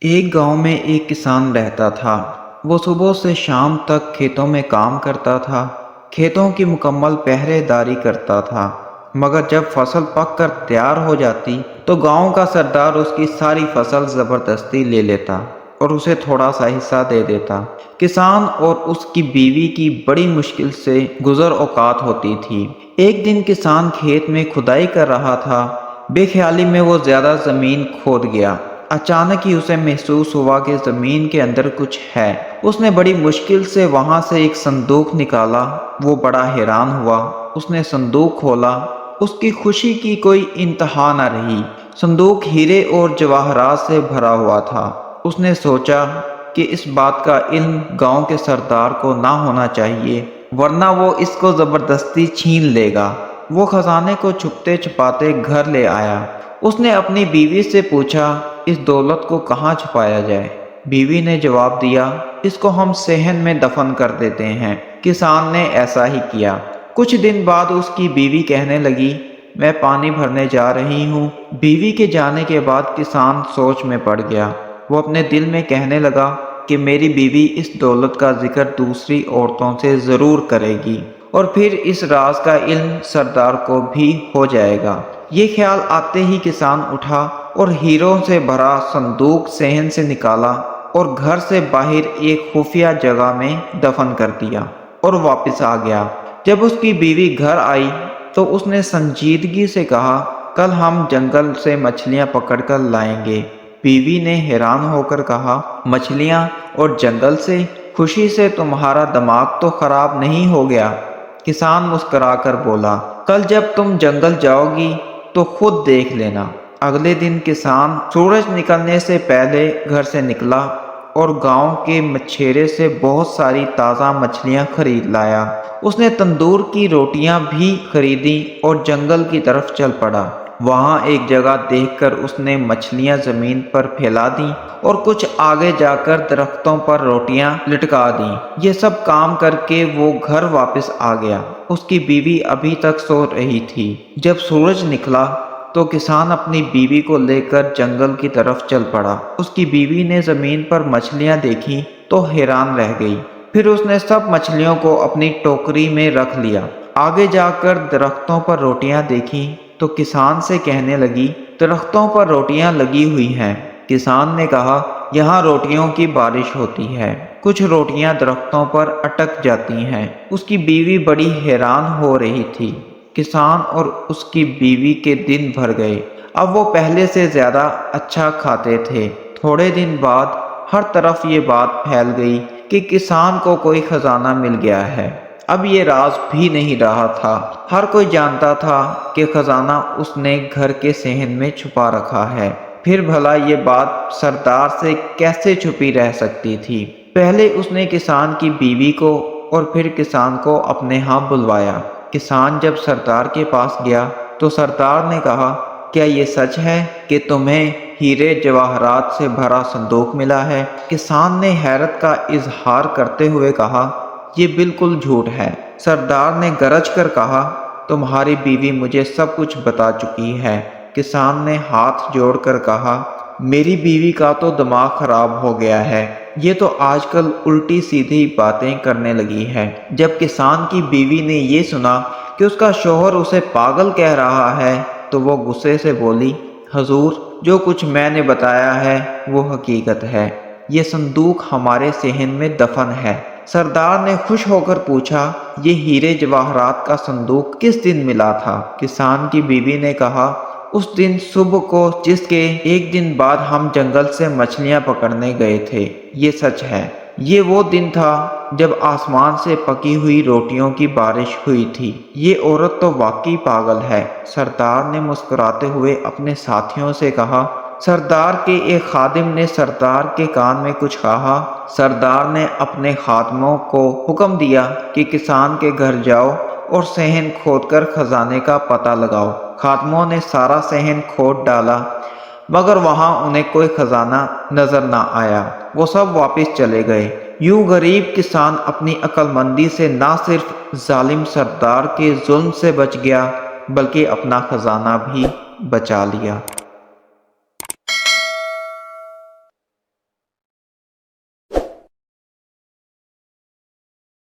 ایک گاؤں میں ایک کسان رہتا تھا۔ وہ صبح سے شام تک کھیتوں میں کام کرتا تھا، کھیتوں کی مکمل پہرے داری کرتا تھا۔ مگر جب فصل پک کر تیار ہو جاتی تو گاؤں کا سردار اس کی ساری فصل زبردستی لے لیتا اور اسے تھوڑا سا حصہ دے دیتا۔ کسان اور اس کی بیوی کی بڑی مشکل سے گزر اوقات ہوتی تھی۔ ایک دن کسان کھیت میں کھدائی کر رہا تھا، بے خیالی میں وہ زیادہ زمین کھود گیا۔ اچانک ہی اسے محسوس ہوا کہ زمین کے اندر کچھ ہے۔ اس نے بڑی مشکل سے وہاں سے ایک صندوق نکالا۔ وہ بڑا حیران ہوا۔ اس نے صندوق کھولا، اس کی خوشی کی کوئی انتہا نہ رہی۔ صندوق ہیرے اور جواہرات سے بھرا ہوا تھا۔ اس نے سوچا کہ اس بات کا علم گاؤں کے سردار کو نہ ہونا چاہیے، ورنہ وہ اس کو زبردستی چھین لے گا۔ وہ خزانے کو چھپتے چھپاتے گھر لے آیا۔ اس نے اپنی بیوی سے پوچھا، اس دولت کو کہاں چھپایا جائے؟ بیوی نے جواب دیا، اس کو ہم صحن میں دفن کر دیتے ہیں۔ کسان نے ایسا ہی کیا۔ کچھ دن بعد اس کی بیوی کہنے لگی، میں پانی بھرنے جا رہی ہوں۔ بیوی کے جانے کے بعد کسان سوچ میں پڑ گیا۔ وہ اپنے دل میں کہنے لگا کہ میری بیوی اس دولت کا ذکر دوسری عورتوں سے ضرور کرے گی اور پھر اس راز کا علم سردار کو بھی ہو جائے گا۔ یہ خیال آتے ہی کسان اٹھا اور ہیروں سے بھرا صندوق صحن سے نکالا اور گھر سے باہر ایک خفیہ جگہ میں دفن کر دیا اور واپس آ گیا۔ جب اس کی بیوی گھر آئی تو اس نے سنجیدگی سے کہا، کل ہم جنگل سے مچھلیاں پکڑ کر لائیں گے۔ بیوی نے حیران ہو کر کہا، مچھلیاں اور جنگل سے؟ خوشی سے تمہارا دماغ تو خراب نہیں ہو گیا؟ کسان مسکرا کر بولا، کل جب تم جنگل جاؤ گی تو خود دیکھ لینا۔ اگلے دن کسان سورج نکلنے سے پہلے گھر سے نکلا اور گاؤں کے مچھیرے سے بہت ساری تازہ مچھلیاں خرید لایا۔ اس نے تندور کی روٹیاں بھی خریدیں اور جنگل کی طرف چل پڑا۔ وہاں ایک جگہ دیکھ کر اس نے مچھلیاں زمین پر پھیلا دیں اور کچھ آگے جا کر درختوں پر روٹیاں لٹکا دیں۔ یہ سب کام کر کے وہ گھر واپس آ گیا۔ اس کی بیوی ابھی تک سو رہی تھی۔ جب سورج نکلا تو کسان اپنی بیوی کو لے کر جنگل کی طرف چل پڑا۔ اس کی بیوی نے زمین پر مچھلیاں دیکھی تو حیران رہ گئی۔ پھر اس نے سب مچھلیوں کو اپنی ٹوکری میں رکھ لیا۔ آگے جا کر درختوں پر روٹیاں دیکھیں تو کسان سے کہنے لگی، درختوں پر روٹیاں لگی ہوئی ہیں۔ کسان نے کہا، یہاں روٹیوں کی بارش ہوتی ہے، کچھ روٹیاں درختوں پر اٹک جاتی ہیں۔ اس کی بیوی بڑی حیران ہو رہی تھی۔ کسان اور اس کی بیوی کے دن بھر گئے۔ اب وہ پہلے سے زیادہ اچھا کھاتے تھے۔ تھوڑے دن بعد ہر طرف یہ بات پھیل گئی کہ کسان کو کوئی خزانہ مل گیا ہے۔ اب یہ راز بھی نہیں رہا تھا۔ ہر کوئی جانتا تھا کہ خزانہ اس نے گھر کے صحن میں چھپا رکھا ہے۔ پھر بھلا یہ بات سردار سے کیسے چھپی رہ سکتی تھی؟ پہلے اس نے کسان کی بیوی کو اور پھر کسان کو اپنے ہاں بلوایا۔ کسان جب سردار کے پاس گیا تو سردار نے کہا، کیا یہ سچ ہے کہ تمہیں ہیرے جواہرات سے بھرا صندوق ملا ہے؟ کسان نے حیرت کا اظہار کرتے ہوئے کہا، یہ بالکل جھوٹ ہے۔ سردار نے گرج کر کہا، تمہاری بیوی مجھے سب کچھ بتا چکی ہے۔ کسان نے ہاتھ جوڑ کر کہا، میری بیوی کا تو دماغ خراب ہو گیا ہے، یہ تو آج کل الٹی سیدھی باتیں کرنے لگی ہے۔ جب کسان کی بیوی نے یہ سنا کہ اس کا شوہر اسے پاگل کہہ رہا ہے تو وہ غصے سے بولی، حضور، جو کچھ میں نے بتایا ہے وہ حقیقت ہے۔ یہ صندوق ہمارے صحن میں دفن ہے۔ سردار نے خوش ہو کر پوچھا، یہ ہیرے جواہرات کا صندوق کس دن ملا تھا؟ کسان کی بیوی نے کہا، اس دن صبح کو جس کے ایک دن بعد ہم جنگل سے مچھلیاں پکڑنے گئے تھے۔ یہ سچ ہے۔ یہ وہ دن تھا جب آسمان سے پکی ہوئی روٹیوں کی بارش ہوئی تھی۔ یہ عورت تو واقعی پاگل ہے۔ سردار نے مسکراتے ہوئے اپنے ساتھیوں سے کہا، سردار کے ایک خادم نے سردار کے کان میں کچھ کہا۔ سردار نے اپنے خادموں کو حکم دیا کہ کسان کے گھر جاؤ اور صحن کھود کر خزانے کا پتہ لگاؤ۔ خادموں نے سارا صحن کھود ڈالا مگر وہاں انہیں کوئی خزانہ نظر نہ آیا۔ وہ سب واپس چلے گئے۔ یوں غریب کسان اپنی عقل مندی سے نہ صرف ظالم سردار کے ظلم سے بچ گیا بلکہ اپنا خزانہ بھی بچا لیا۔